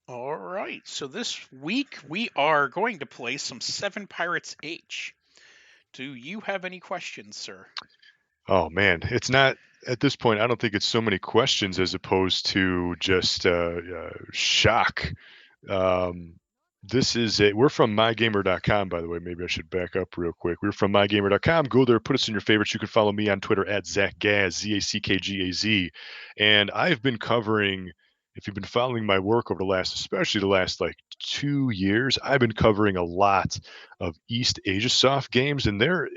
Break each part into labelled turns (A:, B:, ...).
A: All right. So this week we are going to play some Seven Pirates H. Do you have any questions, sir?
B: Oh man, it's not at this point. I don't think it's so many questions as opposed to just shock. Um, this is a, we're from mygamer.com, by the way. Maybe I should back up real quick. We're from mygamer.com. Go there, put us in your favorites. You can follow me on Twitter at ZackGaz, ZackGaz. And I've been covering, if you've been following my work over the last, especially the last like 2 years, I've been covering a lot of East Asia Soft games, and they're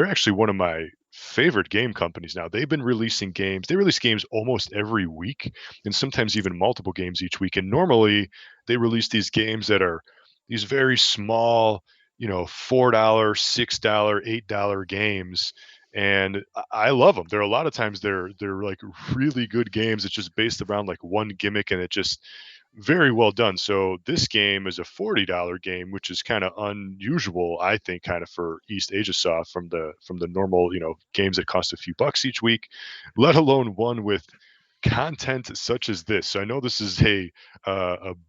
B: actually one of my favorite game companies now. They've been releasing games. They release games almost every week, and sometimes even multiple games each week. And normally they release these games that are these very small, $4, $6, $8 games. And I love them. There are a lot of times they're like really good games. It's just based around like one gimmick, and it just very well done. So this game is a $40 game, which is kind of unusual, I think, kind of for East Asia Soft from the normal, games that cost a few bucks each week, let alone one with content such as this. So I know this is a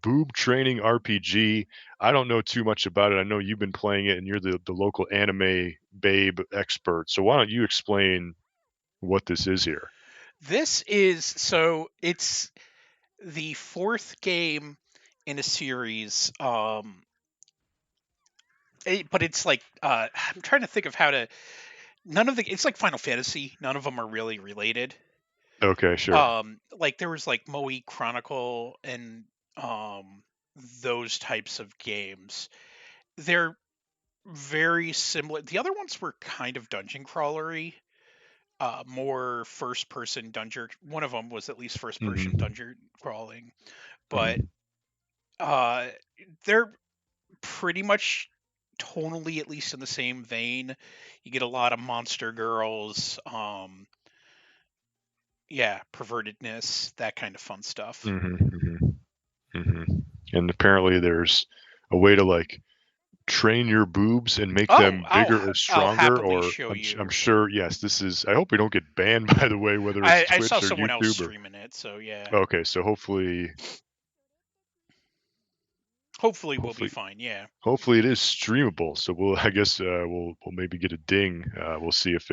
B: boob training RPG. I don't know too much about it. I know you've been playing it, and you're the local anime babe expert. So why don't you explain what this is here?
A: It's the fourth game in a series. But it's like I'm trying to think of how to. None of the it's like Final Fantasy. None of them are really related.
B: Okay, sure.
A: Like there was like Moe Chronicle and um those types of games. They're very similar. The other ones were kind of dungeon crawlery, more first person dungeon. One of them was at least first person
B: Hmm.
A: dungeon crawling, but
B: Hmm.
A: uh, they're pretty much tonally at least in the same vein. You get a lot of monster girls, yeah, pervertedness, that kind of fun stuff.
B: Hmm. Hmm. Hmm. And apparently there's a way to like train your boobs and make
A: Oh,
B: them bigger or
A: I'll
B: stronger,
A: happily
B: or
A: show
B: I'm
A: you.
B: sure, yes, this is, I hope we don't get banned by the way, whether it's
A: I saw
B: Twitch or
A: someone else
B: YouTube or
A: streaming it, so yeah.
B: okay, so
A: Hopefully we'll be
B: hopefully
A: fine. Yeah.
B: hopefully it is streamable. So I guess we'll maybe get a ding. We'll see if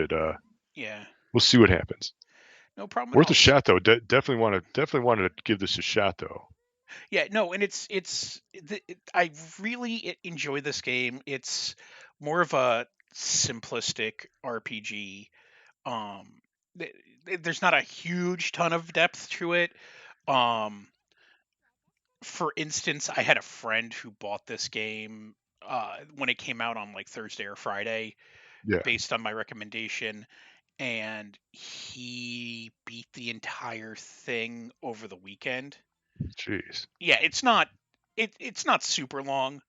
A: Yeah.
B: we'll see what happens.
A: No problem at
B: Worth a
A: all.
B: shot though. Definitely wanted to give this a shot though.
A: Yeah, no, and I really enjoy this game. It's more of a simplistic RPG. Um, there's not a huge ton of depth to it. Um, for instance, I had a friend who bought this game when it came out on like Thursday or Friday,
B: Yeah.
A: based on my recommendation, and he beat the entire thing over the weekend.
B: Jeez.
A: Yeah, it's not super long.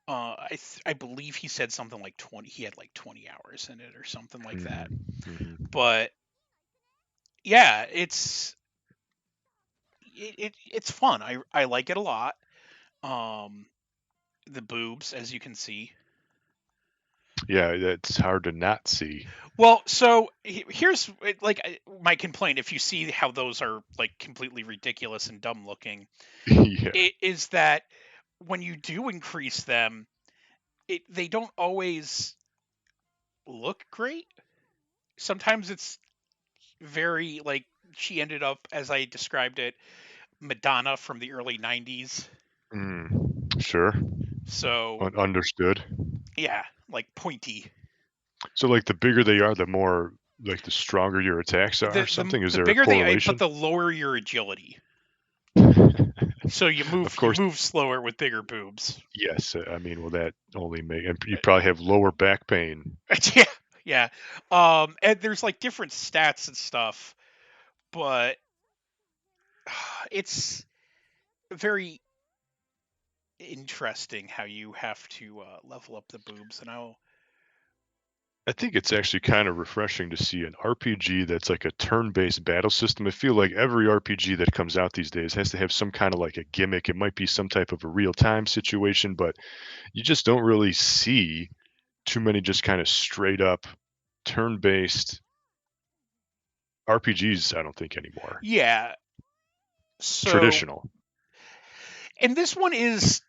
A: I believe he said something like 20. He had like 20 hours in it or something like that.
B: Hmm. Hmm.
A: But yeah, it's fun. I like it a lot. Um, the boobs, as you can see.
B: Yeah, that's hard to not see.
A: Well, so here's like my complaint. If you see how those are like completely ridiculous and dumb looking,
B: Yeah.
A: it is that when you do increase them, they don't always look great. Sometimes it's very like she ended up as I described it, Madonna from the early 90s.
B: Sure.
A: So,
B: Understood.
A: yeah, like pointy.
B: So like the bigger they are, the more like the stronger your attacks are or something? Is
A: The
B: there a
A: bigger they are, but
B: correlation?
A: the lower your agility. So
B: Of
A: you
B: course,
A: move slower with bigger boobs.
B: yes. I mean, will that only make, and you probably have lower back pain.
A: Yeah, yeah. And there's like different stats and stuff, but it's very interesting how you have to level up the boobs, and I'll.
B: I think it's actually kind of refreshing to see an RPG that's like a turn-based battle system. I feel like every RPG that comes out these days has to have some kind of like a gimmick. It might be some type of a real-time situation, but you just don't really see too many just kind of straight up turn-based RPGs, I don't think anymore.
A: Yeah. So
B: Traditional.
A: And this one is,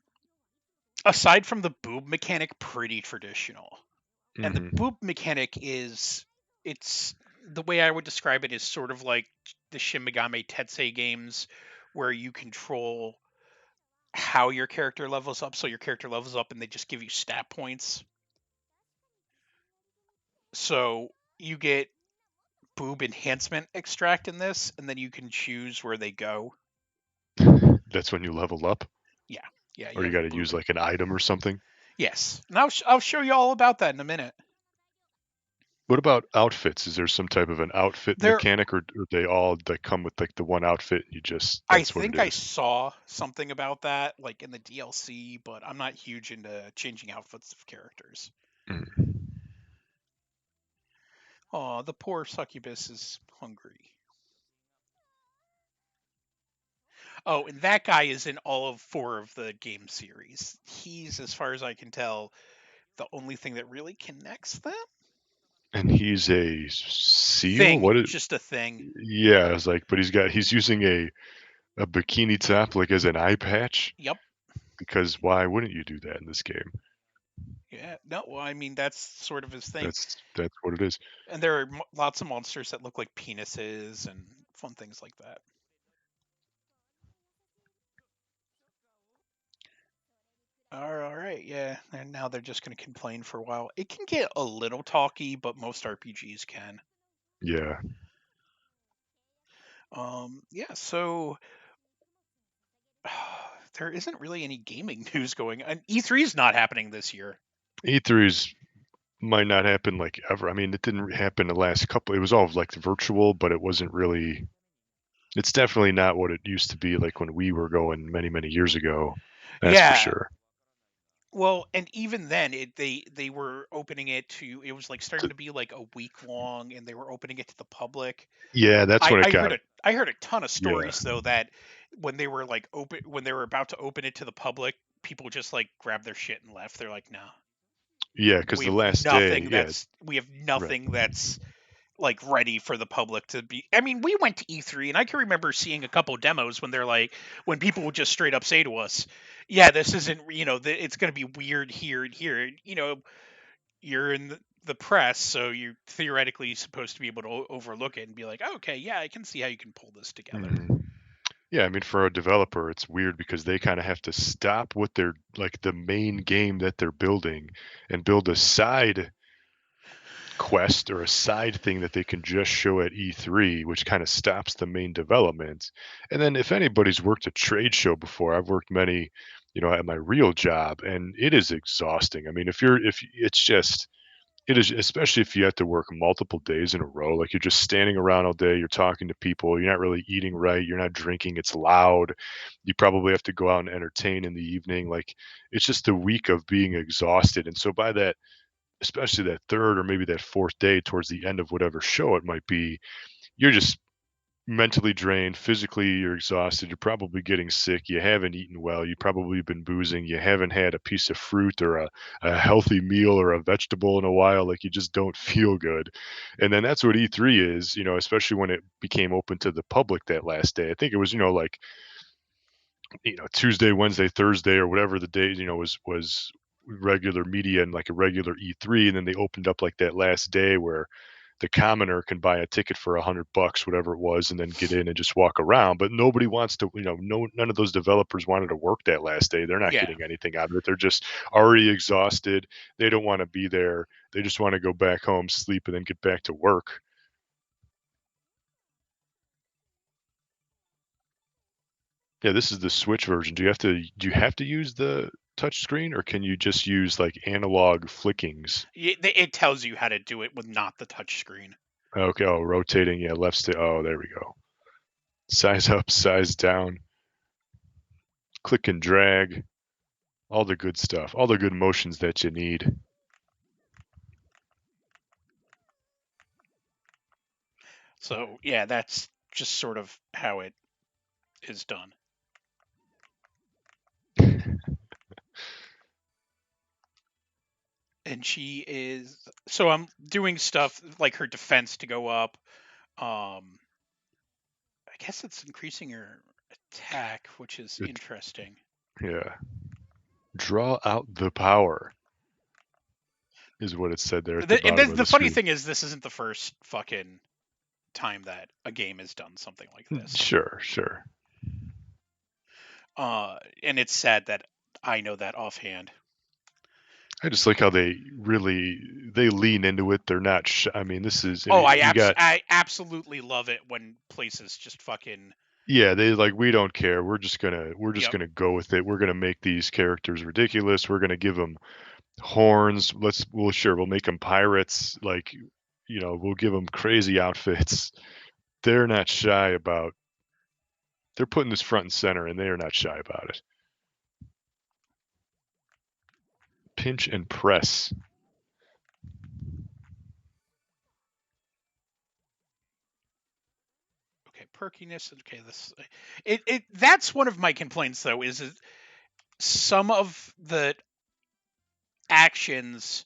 A: aside from the boob mechanic, pretty traditional. And the
B: Hmm.
A: boob mechanic is, it's, the way I would describe it is sort of like the Shin Megami Tensei games, where you control how your character levels up. So your character levels up and they just give you stat points. So you get boob enhancement extract in this, and then you can choose where they go.
B: That's when you level up,
A: Yeah, yeah,
B: or
A: you
B: you
A: have
B: got to use
A: boob.
B: like an item or something.
A: Yes, and I'll show you all about that in a minute.
B: What about outfits? Is there some type of an outfit
A: There,
B: mechanic, or they all like come with like the one outfit and you just
A: I
B: that's what it
A: think I
B: is?
A: saw something about that, like in the DLC, but I'm not huge into changing outfits of characters.
B: Mm.
A: Oh, the poor succubus is hungry. Oh, and that guy is in all of four of the game series. He's, as far as I can tell, the only thing that really connects them.
B: And he's a seal.
A: Thing,
B: What?
A: just a thing.
B: Yeah, I was like, but he's using a bikini top like as an eye patch,
A: Yep.
B: because why wouldn't you do that in this game?
A: Yeah. No. Well, I mean, that's sort of his thing.
B: That's what it is.
A: And there are lots of monsters that look like penises and fun things like that. All right. Yeah. And now they're just going to complain for a while. It can get a little talky, but most RPGs can.
B: Yeah.
A: Yeah. So there isn't really any gaming news going on. E3 is not happening this year.
B: E3's might not happen like ever. I mean, it didn't happen the last couple. It was all like virtual, but it wasn't really. It's definitely not what it used to be like when we were going many, many years ago. That's for
A: Yeah.
B: sure.
A: Well, and even then, they were opening it to, it was like starting
B: T-
A: to be like a week long, and they were opening it to the public.
B: Yeah, that's
A: I
B: when it
A: I heard
B: got.
A: a I heard a ton of
B: Yeah,
A: stories though that when they were like when they were about to open it to the public, people just like grabbed their shit and left. They're like, no,
B: yeah, because the last day, yeah,
A: we have
B: right,
A: nothing that's like ready for the public to be. I mean, we went to E3 and I can remember seeing a couple demos when they're like, when people would just straight up say to us, yeah, this isn't, it's going to be weird here and here. And, you're in the press, so you're theoretically supposed to be able to overlook it and be like, oh, okay, yeah, I can see how you can pull this together.
B: mhm. Yeah, I mean, for a developer, it's weird because they kind of have to stop what they're like the main game that they're building and build a side quest or a side thing that they can just show at E3, which kind of stops the main development. And then if anybody's worked a trade show before, I've worked many, at my real job, and it is exhausting. I mean, if it's just it is, especially if you have to work multiple days in a row, like you're just standing around all day, you're talking to people, you're not really eating right, you're not drinking, it's loud. You probably have to go out and entertain in the evening. Like it's just a week of being exhausted. And so by that, especially that third or maybe that fourth day towards the end of whatever show it might be, you're just mentally drained, physically you're exhausted, you're probably getting sick, you haven't eaten well, you probably been boozing, you haven't had a piece of fruit or a healthy meal or a vegetable in a while, like you just don't feel good. And then that's what E3 is, especially when it became open to the public that last day. I think it was, like, Tuesday, Wednesday, Thursday, or whatever the day, was regular media and like a regular E3, and then they opened up like that last day where the commoner can buy a ticket for $100, whatever it was, and then get in and just walk around. But nobody wants to, none of those developers wanted to work that last day. They're not
A: Yeah.
B: getting anything out of it. They're just already exhausted. They don't want to be there. They just want to go back home, sleep, and then get back to work. Yeah, this is the Switch version. Do you have to use the touch screen, or can you just use like analog flickings?
A: It tells you how to do it with not the touch screen.
B: Okay, oh, rotating, yeah, left stick. Oh, there we go. Size up, size down, click and drag. All the good stuff, all the good motions that you need.
A: So yeah, that's just sort of how it is done. And she is, so I'm doing stuff like her defense to go up. Um, I guess it's increasing her attack, which is
B: It,
A: interesting.
B: Yeah. Draw out the power is what it said there at the
A: And
B: bottom of
A: the
B: the
A: funny
B: screen.
A: thing is, this isn't the first fucking time that a game has done something like this.
B: Sure, sure.
A: And it's sad that I know that offhand.
B: I just like how they lean into it. They're not. I mean, this is. I
A: Oh,
B: mean, you got.
A: I absolutely love it when places just fucking.
B: Yeah, they like we don't care. We're just
A: Yep.
B: gonna go with it. We're gonna make these characters ridiculous. We're gonna give them horns. We'll make them pirates. Like, we'll give them crazy outfits. They're not shy about. They're putting this front and center, and they are not shy about it. Pinch and press.
A: Okay, perkiness. Okay, this. It that's one of my complaints though is some of the actions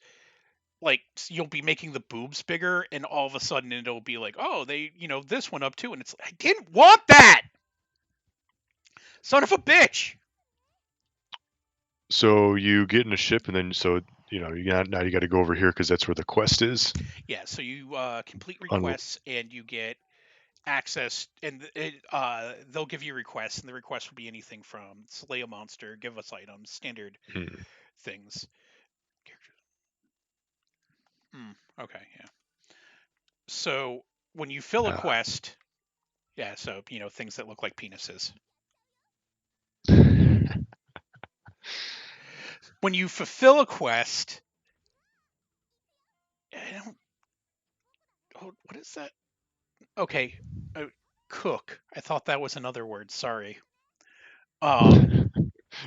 A: like you'll be making the boobs bigger and all of a sudden it'll be like, oh, they, this one up too, and it's like, I didn't want that, son of a bitch.
B: So you get in a ship, and then now you got to go over here because that's where the quest is.
A: Yeah, so you complete
B: Un-
A: requests and you get access, and they'll give you requests, and the requests will be anything from slay a monster, give us items, standard
B: hmm.
A: things. Okay, yeah. So when you fill a
B: Ah.
A: quest, yeah, so things that look like penises. When you fulfill a quest, I don't. Oh, what is that? Okay, uh, cook. I thought that was another word. Sorry. Um,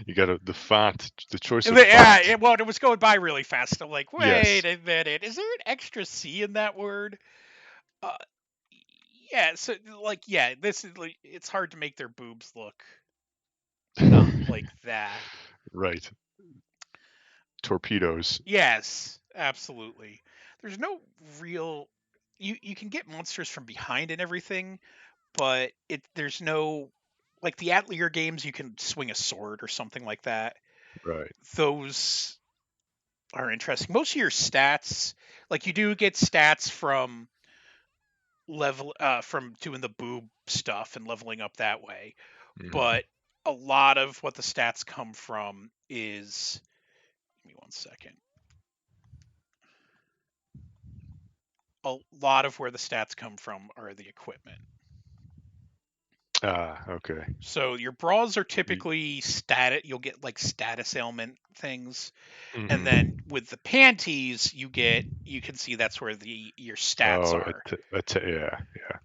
B: You got the font, the choice of
A: yeah,
B: font.
A: well, it was going by really fast. I'm like,
B: Yes.
A: wait a minute, is there an extra C in that word? Uh, yeah. So, like, yeah, this is like, it's hard to make their boobs look not like that.
B: Right. Torpedoes.
A: Yes, absolutely. There's no real. You can get monsters from behind and everything, but there's no like the Atelier games. You can swing a sword or something like that.
B: Right.
A: Those are interesting. Most of your stats, like you do get stats from from doing the boob stuff and leveling up that way,
B: Hmm.
A: but a lot of what the stats come from is, give me one second. A lot of where the stats come from are the equipment.
B: Ah, okay.
A: So your bras are
B: You,
A: typically static. You'll get like status ailment things, and then
B: hmm.
A: with the panties, you can see that's where the your stats
B: Oh,
A: are.
B: yeah, yeah.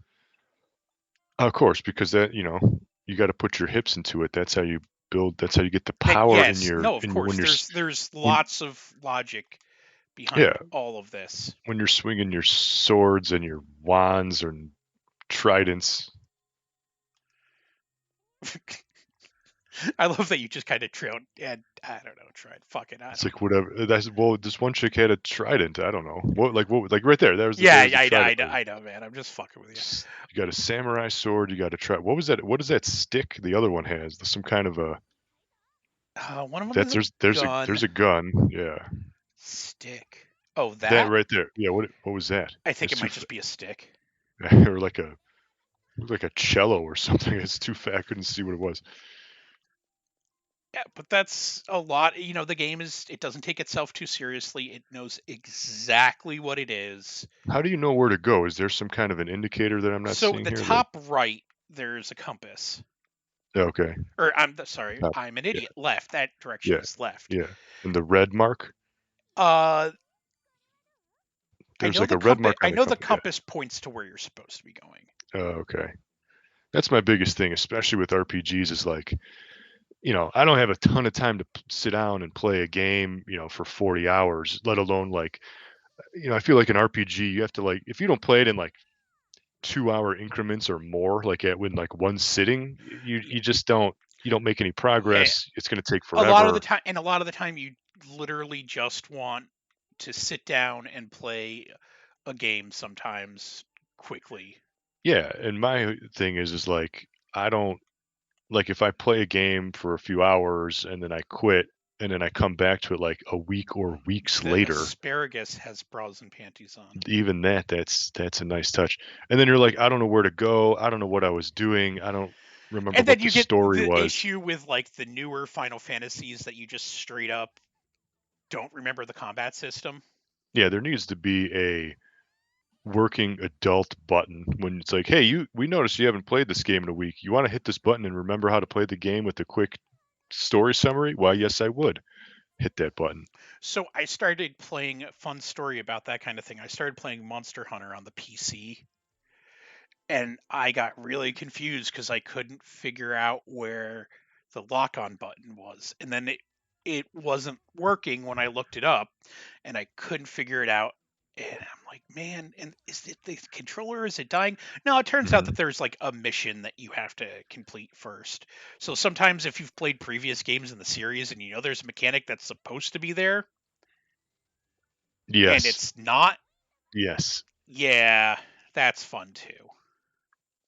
B: Of course, because you got to put your hips into it. That's how you build. That's how you get the power in
A: Yes,
B: your
A: no, of
B: when
A: course.
B: you're
A: There's
B: when
A: lots of logic
B: yeah
A: behind all of this.
B: when you're swinging your swords and your wands and tridents.
A: I love that you just kind of trailed and I don't know, tried. Fuck it, I
B: It's
A: don't
B: like
A: know.
B: whatever. This one chick had a trident. I don't know like right there.
A: Yeah,
B: There's a trident.
A: I know, man. I'm just fucking with you.
B: You got a samurai sword. You got a What was that? What is that stick the other one has? Some kind of a.
A: One of them
B: That's
A: is a gun
B: there's a gun. Yeah,
A: stick. Oh,
B: that
A: that?
B: right there. Yeah. What was that?
A: I think
B: It's
A: it
B: too
A: might just be a stick.
B: or like a looked like a cello or something. It's too fat. I couldn't see what it was.
A: Yeah, but that's a lot. The game it doesn't take itself too seriously. It knows exactly what it is.
B: How do you know where to go? Is there some kind of an indicator that I'm not
A: So
B: seeing
A: the
B: here? Like,
A: top right, there's a compass.
B: okay,
A: Or sorry,
B: top.
A: I'm an
B: Yeah,
A: idiot. Left. That direction
B: yeah,
A: is left.
B: yeah. And the red mark.
A: Uh,
B: There's like a red mark
A: I
B: on the
A: know the
B: compass. Yeah.
A: compass points to where you're supposed to be going.
B: Okay. That's my biggest thing, especially with RPGs. Is like, I don't have a ton of time to sit down and play a game, for 40 hours, let alone like, I feel like an RPG, you have to like, if you don't play it in like 2-hour increments or more, like in like one sitting,
A: Yeah,
B: you don't make any
A: yeah.
B: progress. It's going to take forever.
A: A lot of the time, you literally just want to sit down and play a game sometimes quickly.
B: Yeah. And my thing is like, I don't. like if I play a game for a few hours and then I quit and then I come back to it like a week or weeks
A: The
B: later,
A: asparagus has bras and panties on.
B: even that's a nice touch. And then you're like, I don't know where to go. I don't know what I was doing. I don't remember
A: And
B: what
A: then
B: the
A: you get
B: story
A: the
B: was.
A: issue with like the newer Final Fantasies that you just straight up don't remember the combat system.
B: Yeah, there needs to be a working adult button when it's like, hey, we noticed you haven't played this game in a week. You want to hit this button and remember how to play the game with a quick story summary? Why, yes, I would hit that button.
A: So I started playing a fun story about that kind of thing. I started playing Monster Hunter on the PC, and I got really confused because I couldn't figure out where the lock on button was. And then it wasn't working when I looked it up, and I couldn't figure it out. And I'm like, man, and is it the controller? Is it dying? No, it turns out
B: Hmm.
A: that there's like a mission that you have to complete first. So sometimes if you've played previous games in the series and you know there's a mechanic that's supposed to be there and
B: Yes,
A: it's not,
B: yes.
A: yeah, that's fun too.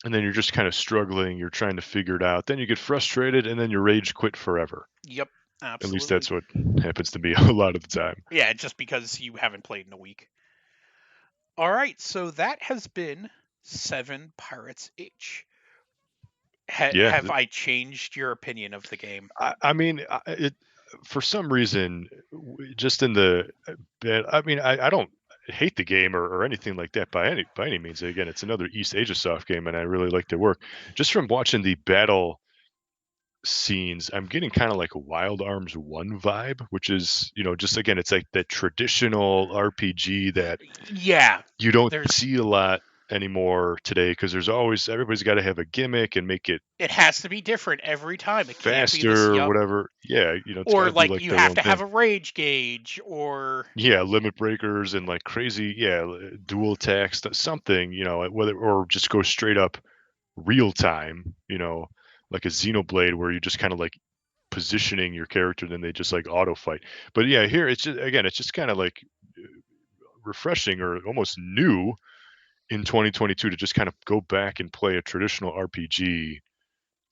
B: And then you're just kind of struggling. You're trying to figure it out. Then you get frustrated, and then you rage quit forever.
A: Yep,
B: At least
A: absolutely.
B: that's what happens to me a lot of the time.
A: Yeah, just because you haven't played in a week. All right, so that has been Seven Pirates H.
B: Yeah,
A: Have I changed your opinion of the game?
B: I mean, it for some reason, just in the I mean, I don't hate the game or anything like that by any means. Again, it's another East Asia soft game, and I really like their work. Just from watching the battle scenes, I'm getting kind of like a Wild Arms 1 vibe, which is, just again, it's like that traditional RPG that
A: Yeah,
B: you don't
A: there's
B: see a lot anymore today because there's always everybody's got to have a gimmick and make it
A: it has to be different every time. It can't be this.
B: faster or
A: Yup.
B: whatever. Yeah, it's got
A: Or
B: to be
A: like
B: like
A: you
B: their
A: have
B: own
A: to have
B: thing.
A: a rage gauge, or
B: Yeah, limit breakers and like crazy, yeah, dual attacks, something, whether or just go straight up real time, like a Xenoblade where you just kind of like positioning your character, then they just like auto fight. But yeah, here it's just again, it's just kind of like refreshing or almost new in 2022 to just kind of go back and play a traditional RPG,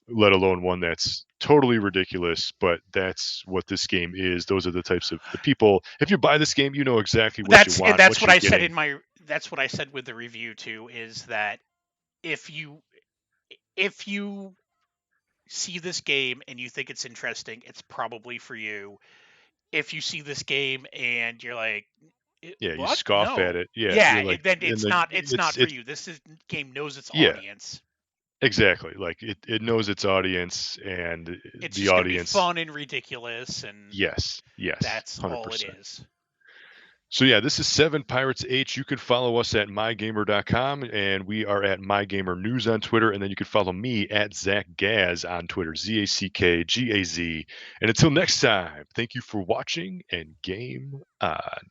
B: let alone one that's totally ridiculous, but that's what this game is. Those are the types of the people. If you buy this game, you know exactly what you
A: and
B: want,
A: that's
B: what
A: what
B: you're
A: I said
B: getting.
A: in my that's what I said with the review too. Is that if you if you see this game and you think it's interesting, it's probably for you. If you see this game and you're like,
B: Yeah, you
A: "What?
B: scoff at
A: No."
B: it. Yeah,
A: Yeah,
B: you're like,
A: then
B: and
A: it's
B: then
A: not for you. This game knows its
B: yeah,
A: audience.
B: exactly. Like it knows its audience and
A: It's
B: the
A: just going to be
B: audience.
A: fun and ridiculous, and
B: Yes, yes,
A: that's all it
B: 100%.
A: is.
B: So yeah, this is Seven Pirates H. You can follow us at mygamer.com and we are at mygamernews on Twitter. And then you can follow me at Zach Gaz on Twitter, ZackGaz. And until next time, thank you for watching and game on.